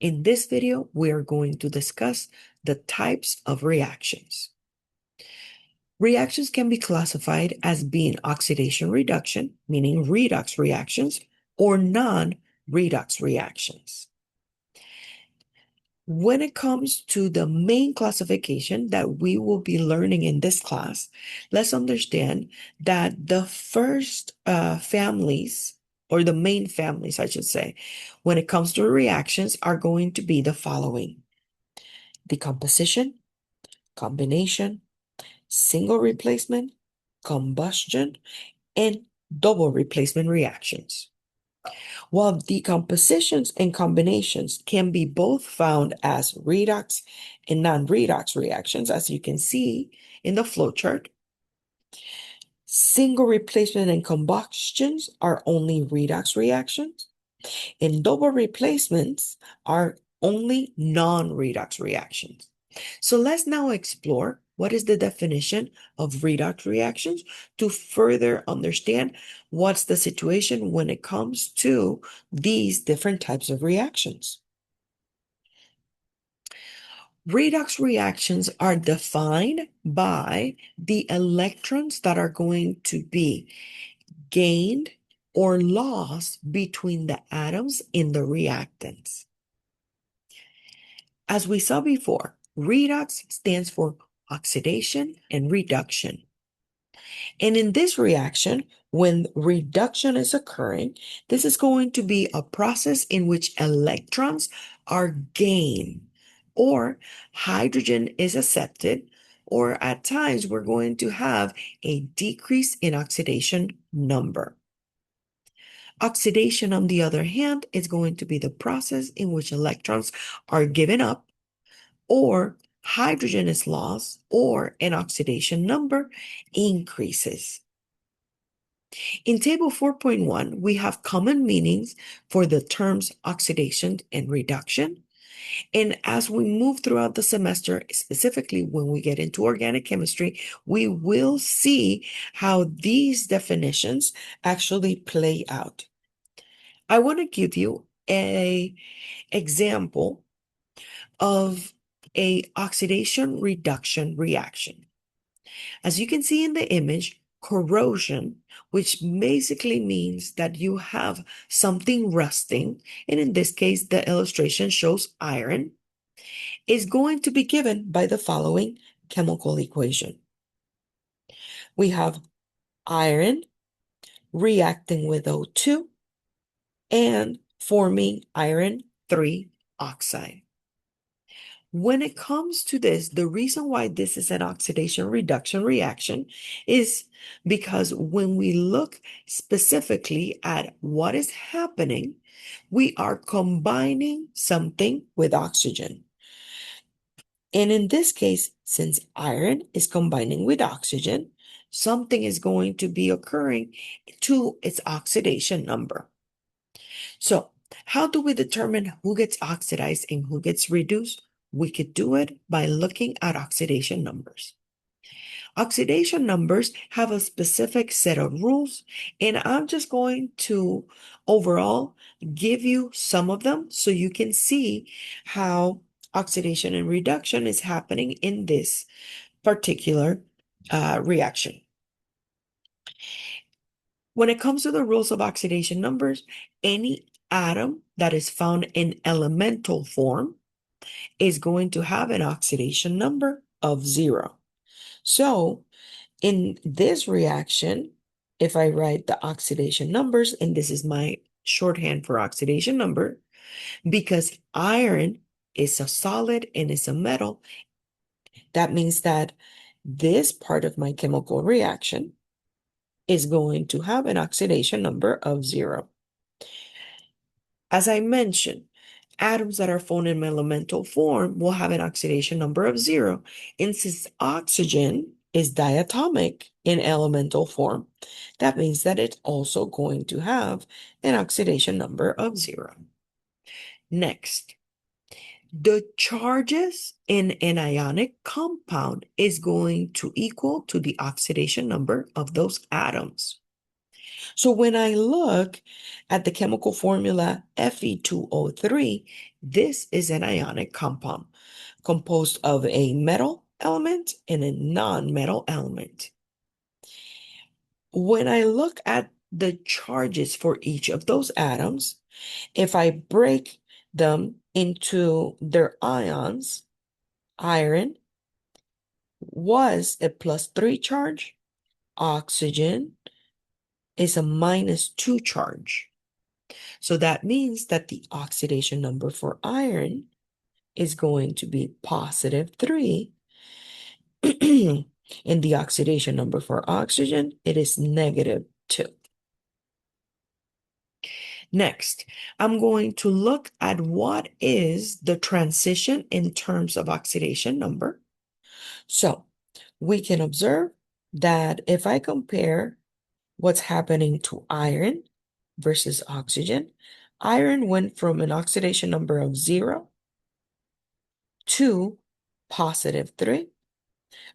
In this video, we are going to discuss the types of reactions. Reactions can be classified as being oxidation reduction, meaning redox reactions, or non-redox reactions. When it comes to the main classification that we will be learning in this class, let's understand that the first families, or the main families, I should say, when it comes to reactions are going to be the following: decomposition, combination, single replacement, combustion, and double replacement reactions. While decompositions and combinations can be both found as redox and non-redox reactions, as you can see in the flowchart, single replacement and combustions are only redox reactions, and double replacements are only non-redox reactions. So let's now explore what is the definition of redox reactions to further understand what's the situation when it comes to these different types of reactions. Redox reactions are defined by the electrons that are going to be gained or lost between the atoms in the reactants. As we saw before, redox stands for oxidation and reduction. And in this reaction, when reduction is occurring, this is going to be a process in which electrons are gained, or hydrogen is accepted, or at times we're going to have a decrease in oxidation number. Oxidation, on the other hand, is going to be the process in which electrons are given up, or hydrogen is lost, or an oxidation number increases. In table 4.1, we have common meanings for the terms oxidation and reduction. And as we move throughout the semester, specifically when we get into organic chemistry, we will see how these definitions actually play out. I want to give you an example of a oxidation reduction reaction. As you can see in the image, corrosion, which basically means that you have something rusting, and in this case, the illustration shows iron, is going to be given by the following chemical equation. We have iron reacting with O2 and forming iron 3 oxide. When it comes to this, the reason why this is an oxidation reduction reaction is because when we look specifically at what is happening, we are combining something with oxygen. And in this case, since iron is combining with oxygen, something is going to be occurring to its oxidation number. So, how do we determine who gets oxidized and who gets reduced? We could do it by looking at oxidation numbers. Oxidation numbers have a specific set of rules, and I'm just going to overall give you some of them so you can see how oxidation and reduction is happening in this particular reaction. When it comes to the rules of oxidation numbers, any atom that is found in elemental form is going to have an oxidation number of 0. So in this reaction, if I write the oxidation numbers, and this is my shorthand for oxidation number, because iron is a solid and is a metal, that means that this part of my chemical reaction is going to have an oxidation number of 0. As I mentioned, atoms that are found in elemental form will have an oxidation number of 0. And since oxygen is diatomic in elemental form, that means that it's also going to have an oxidation number of 0. Next, the charges in an ionic compound is going to equal to the oxidation number of those atoms. So when I look at the chemical formula Fe2O3, this is an ionic compound composed of a metal element and a non-metal element. When I look at the charges for each of those atoms, if I break them into their ions, iron was a +3 charge, oxygen is a -2 charge. So that means that the oxidation number for iron is going to be +3. And the oxidation number for oxygen, it is -2. Next, I'm going to look at what is the transition in terms of oxidation number. So we can observe that if I compare what's happening to iron versus oxygen, iron went from an oxidation number of 0 to +3.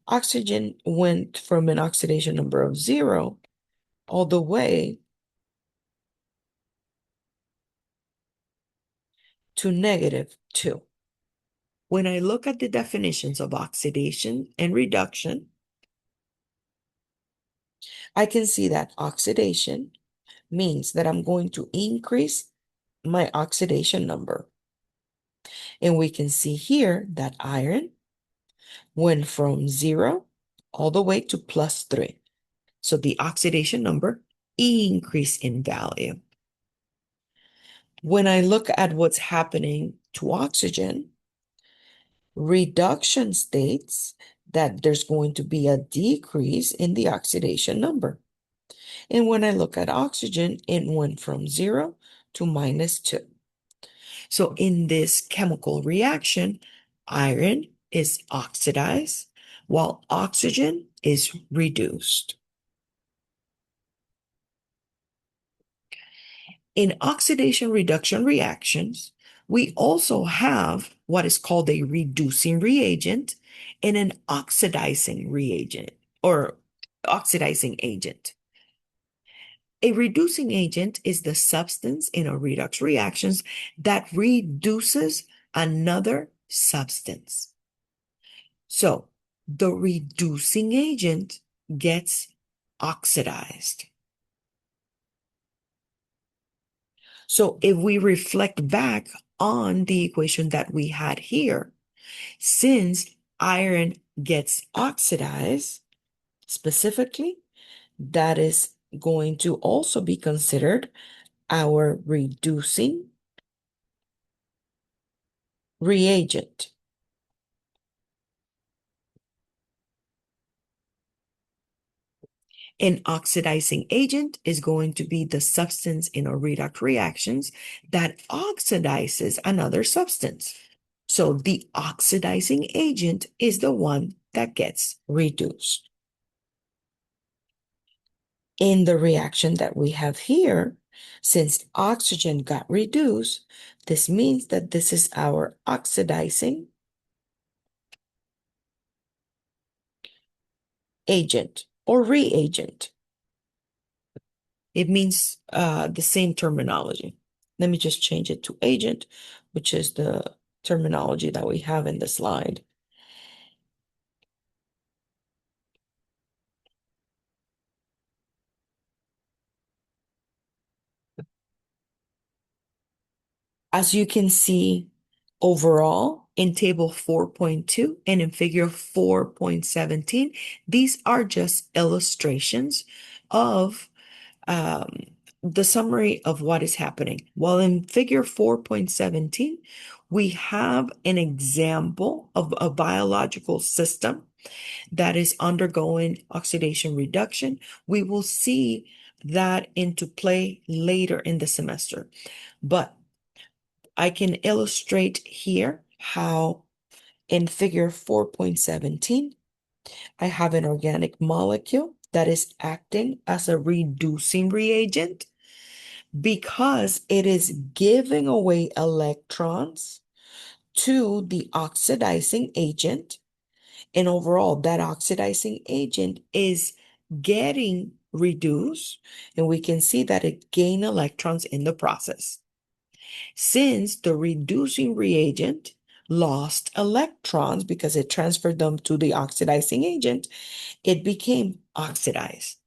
Oxygen went from an oxidation number of 0 all the way to -2. When I look at the definitions of oxidation and reduction, I can see that oxidation means that I'm going to increase my oxidation number. And we can see here that iron went from 0 all the way to +3. So the oxidation number increased in value. When I look at what's happening to oxygen, reduction states that there's going to be a decrease in the oxidation number. And when I look at oxygen, it went from 0 to -2. So in this chemical reaction, iron is oxidized while oxygen is reduced. In oxidation reduction reactions, we also have what is called a reducing reagent and an oxidizing reagent or oxidizing agent. A reducing agent is the substance in a redox reactions that reduces another substance. So the reducing agent gets oxidized. So if we reflect back on the equation that we had here, since iron gets oxidized, specifically, that is going to also be considered our reducing reagent. An oxidizing agent is going to be the substance in our redox reactions that oxidizes another substance. So the oxidizing agent is the one that gets reduced. In the reaction that we have here, since oxygen got reduced, this means that this is our oxidizing agent or reagent. It means the same terminology. Let me just change it to agent, which is the terminology that we have in the slide. As you can see, overall, in table 4.2 and in figure 4.17, these are just illustrations of the summary of what is happening. While in figure 4.17, we have an example of a biological system that is undergoing oxidation reduction. We will see that into play later in the semester. But I can illustrate here how in figure 4.17, I have an organic molecule that is acting as a reducing reagent because it is giving away electrons to the oxidizing agent. And overall, that oxidizing agent is getting reduce, and we can see that it gained electrons in the process. Since the reducing reagent lost electrons because it transferred them to the oxidizing agent, it became oxidized.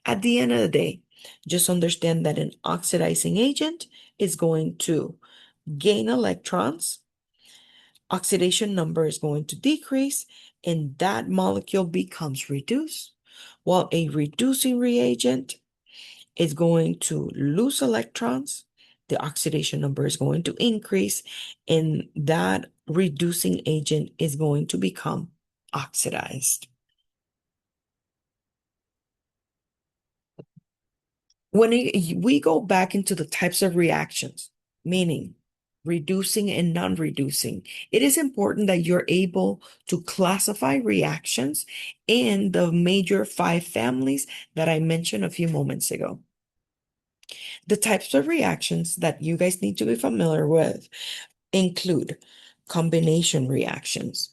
At the end of the day, just understand that an oxidizing agent is going to gain electrons, oxidation number is going to decrease, and that molecule becomes reduced, while a reducing reagent is going to lose electrons, the oxidation number is going to increase, and that reducing agent is going to become oxidized. When we go back into the types of reactions, meaning reducing and non-reducing, it is important that you're able to classify reactions in the major 5 families that I mentioned a few moments ago. The types of reactions that you guys need to be familiar with include combination reactions.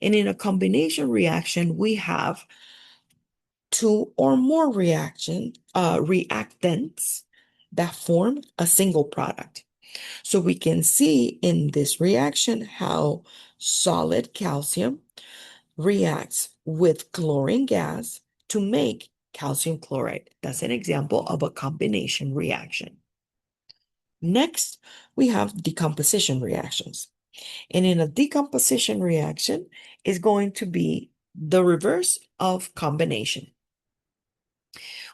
And in a combination reaction, we have two or more reactants that form a single product. So we can see in this reaction how solid calcium reacts with chlorine gas to make calcium chloride. That's an example of a combination reaction. Next, we have decomposition reactions. And in a decomposition reaction is going to be the reverse of combination.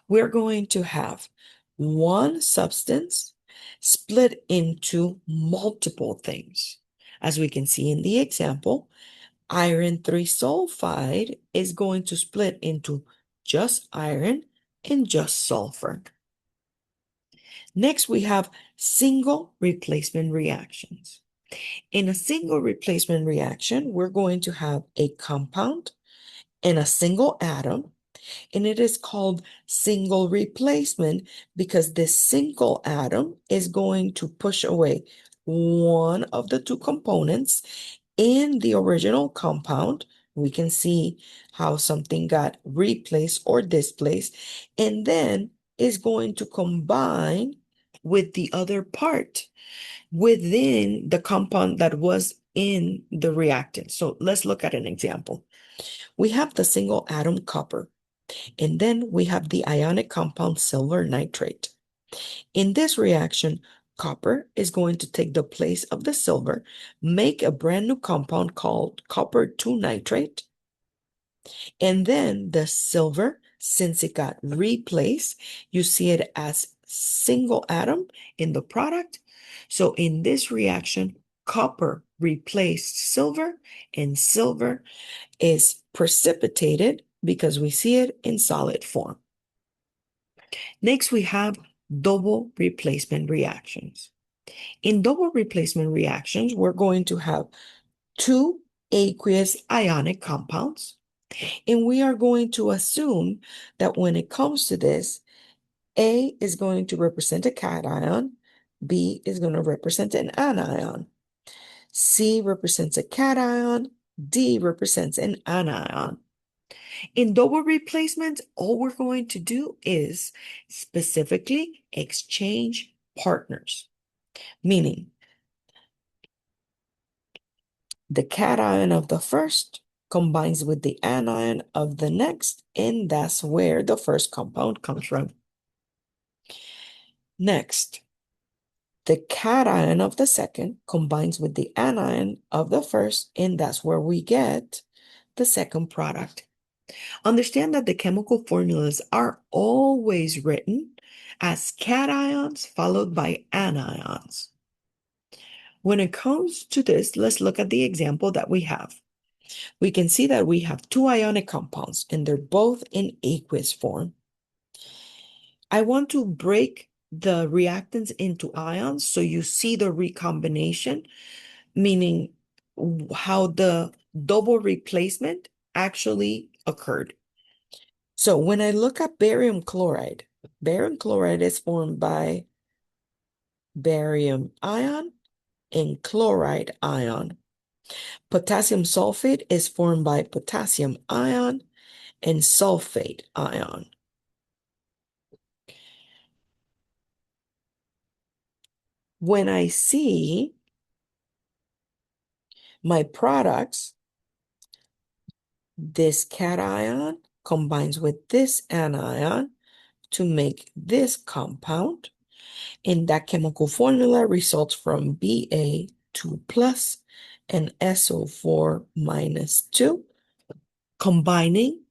We're going to have one substance split into multiple things. As we can see in the example, iron 3 sulfide is going to split into just iron and just sulfur. Next, we have single replacement reactions. In a single replacement reaction, we're going to have a compound and a single atom, and it is called single replacement because this single atom is going to push away one of the two components in the original compound. We can see how something got replaced or displaced, and then is going to combine with the other part within the compound that was in the reactant. So let's look at an example. We have the single atom copper, and then we have the ionic compound silver nitrate. In this reaction, copper is going to take the place of the silver, make a brand new compound called copper 2 nitrate. And then the silver, since it got replaced, you see it as single atom in the product. So in this reaction, copper replaced silver, and silver is precipitated because we see it in solid form. Next, we have double replacement reactions. In double replacement reactions, we're going to have two aqueous ionic compounds, and we are going to assume that when it comes to this, A is going to represent a cation, B is going to represent an anion, C represents a cation, D represents an anion. In double replacement, all we're going to do is specifically exchange partners, meaning the cation of the first combines with the anion of the next, and that's where the first compound comes from. Next, the cation of the second combines with the anion of the first, and that's where we get the second product. Understand that the chemical formulas are always written as cations followed by anions. When it comes to this, let's look at the example that we have. We can see that we have two ionic compounds, and they're both in aqueous form. I want to break the reactants into ions so you see the recombination, meaning how the double replacement actually occurred. So when I look at barium chloride is formed by barium ion and chloride ion. Potassium sulfate is formed by potassium ion and sulfate ion. when I see my products, this cation combines with this anion to make this compound. And that chemical formula results from Ba2 plus and SO4 minus 2 combining.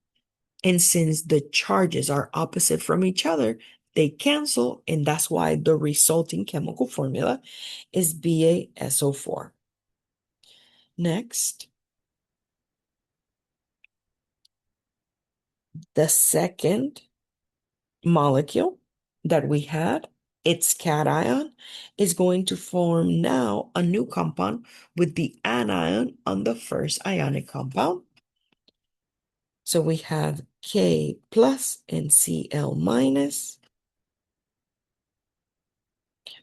And since the charges are opposite from each other, they cancel. And that's why the resulting chemical formula is BaSO4. Next, the second molecule that we had, its cation, is going to form now a new compound with the anion on the first ionic compound. So we have K plus and Cl minus.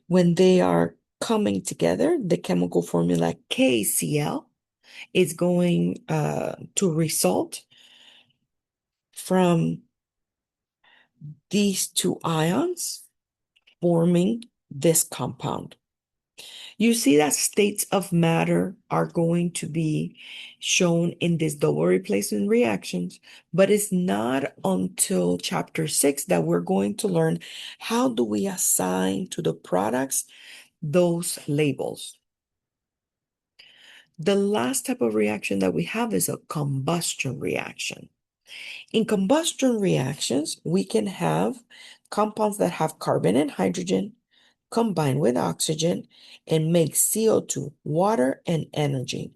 When they are coming together, the chemical formula KCl is going to result from these two ions forming this compound. You see that states of matter are going to be shown in these double replacement reactions, but it's not until chapter 6 that we're going to learn how do we assign to the products those labels. The last type of reaction that we have is a combustion reaction. In combustion reactions, we can have compounds that have carbon and hydrogen combine with oxygen and make CO2, water, and energy.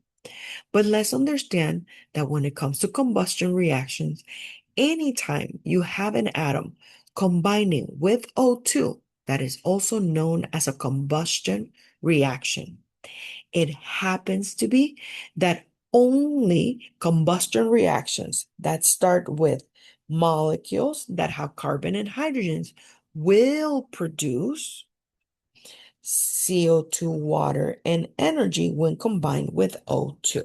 But let's understand that when it comes to combustion reactions, anytime you have an atom combining with O2, that is also known as a combustion reaction. It happens to be that only combustion reactions that start with molecules that have carbon and hydrogens will produce CO2, water, and energy when combined with O2.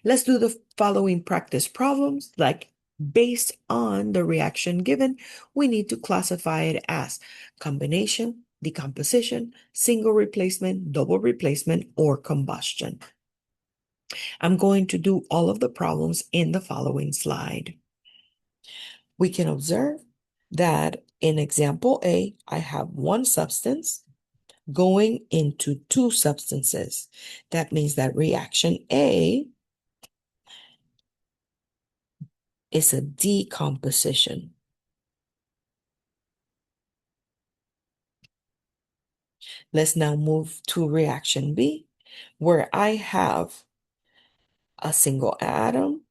Let's do the following practice problems. Like, based on the reaction given, we need to classify it as combination, decomposition, single replacement, double replacement, or combustion. I'm going to do all of the problems in the following slide. We can observe that in example A, I have one substance going into two substances. That means that reaction A is a decomposition. Let's now move to reaction B, where I have a single atom.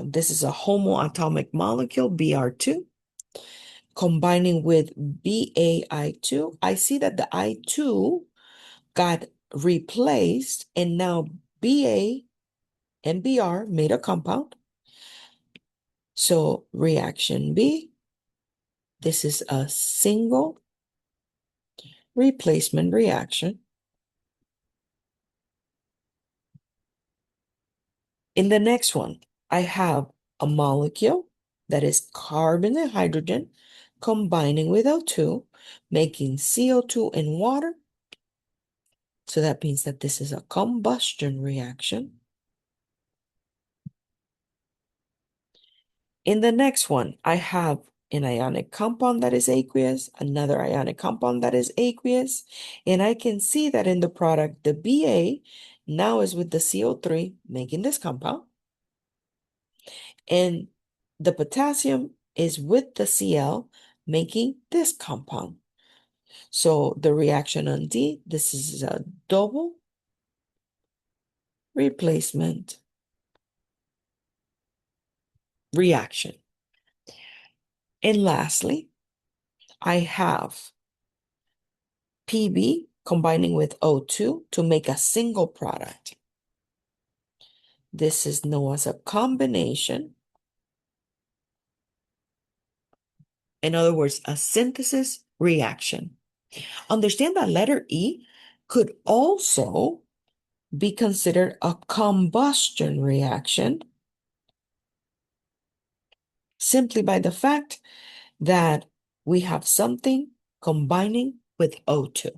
This is a homoatomic molecule, Br2, combining with BaI2. I see that the I2 got replaced, and now Ba and Br made a compound. So reaction B, this is a single replacement reaction. In the next one, I have a molecule that is carbon and hydrogen combining with O2, making CO2 and water. So that means that this is a combustion reaction. In the next one, I have an ionic compound that is aqueous, another ionic compound that is aqueous, and I can see that in the product, the Ba now is with the CO3, making this compound, and the potassium is with the Cl, making this compound. So the reaction on D, this is a double replacement reaction. And lastly, I have Pb combining with O2 to make a single product. This is known as a combination. In other words, a synthesis reaction. Understand that letter E could also be considered a combustion reaction simply by the fact that we have something combining with O2.